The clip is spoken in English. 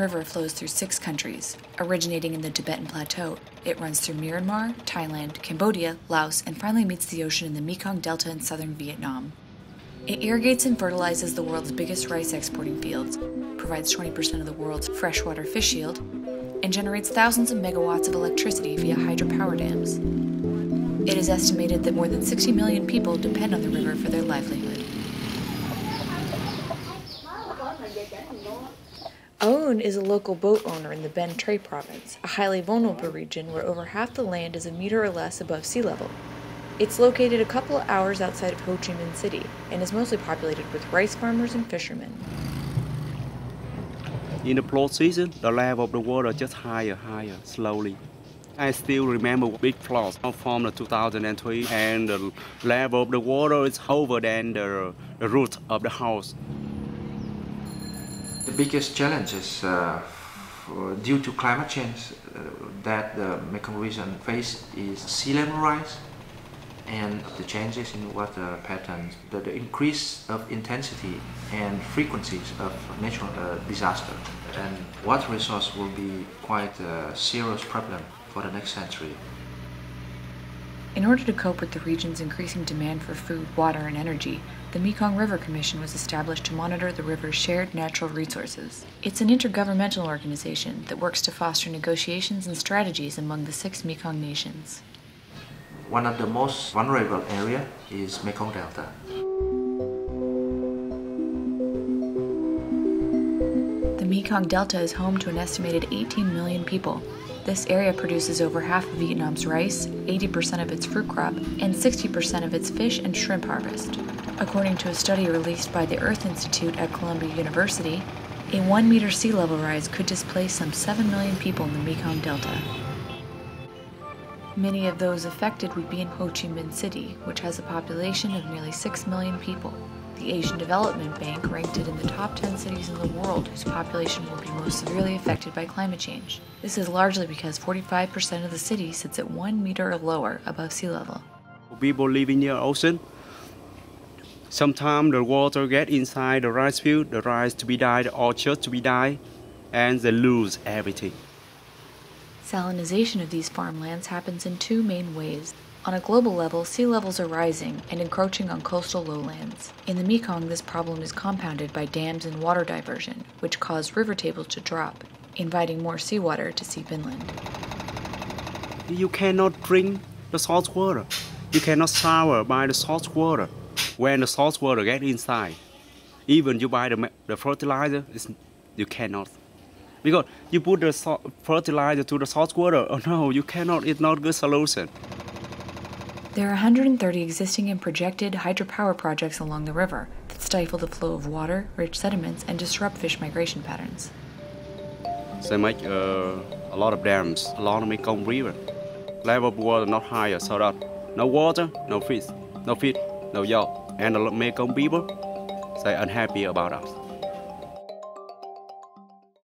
River flows through 6 countries. Originating in the Tibetan Plateau, it runs through Myanmar, Thailand, Cambodia, Laos, and finally meets the ocean in the Mekong Delta in southern Vietnam. It irrigates and fertilizes the world's biggest rice exporting fields, provides 20% of the world's freshwater fish shield, and generates thousands of megawatts of electricity via hydropower dams. It is estimated that more than 60 million people depend on the river for their livelihood. Aoun is a local boat owner in the Ben Tre province, a highly vulnerable region where over half the land is a meter or less above sea level. It's located a couple of hours outside of Ho Chi Minh City and is mostly populated with rice farmers and fishermen. In the flood season, the level of the water just higher, slowly. I still remember big floods from the 2003, and the level of the water is over than the roof of the house. The biggest challenge is due to climate change that the Mekong region faces is sea level rise and the changes in water patterns, the increase of intensity and frequencies of natural disaster. And water resource will be quite a serious problem for the next century. In order to cope with the region's increasing demand for food, water, and energy, the Mekong River Commission was established to monitor the river's shared natural resources. It's an intergovernmental organization that works to foster negotiations and strategies among the 6 Mekong nations. One of the most vulnerable areas is Mekong Delta. The Mekong Delta is home to an estimated 18 million people. This area produces over half of Vietnam's rice, 80% of its fruit crop, and 60% of its fish and shrimp harvest. According to a study released by the Earth Institute at Columbia University, a 1-meter sea level rise could displace some 7 million people in the Mekong Delta. Many of those affected would be in Ho Chi Minh City, which has a population of nearly 6 million people. The Asian Development Bank ranked it in the top 10 cities in the world whose population will be most severely affected by climate change. This is largely because 45% of the city sits at 1 meter or lower above sea level. People living near ocean, sometimes the water gets inside the rice field, the rice to be dyed, the orchard to be dyed, and they lose everything. Salinization of these farmlands happens in 2 main ways. On a global level, sea levels are rising and encroaching on coastal lowlands. In the Mekong, this problem is compounded by dams and water diversion, which cause river tables to drop, inviting more seawater to seep inland. You cannot drink the salt water. You cannot shower by the salt water. When the salt water gets inside, even you buy the fertilizer, you cannot. Because you put the fertilizer to the salt water, oh no, you cannot, it's not a good solution. There are 130 existing and projected hydropower projects along the river that stifle the flow of water, rich sediments, and disrupt fish migration patterns. They make a lot of dams along the Mekong River. Level of water not higher, so that no water, no fish, no yacht. And the Mekong people, they unhappy about us.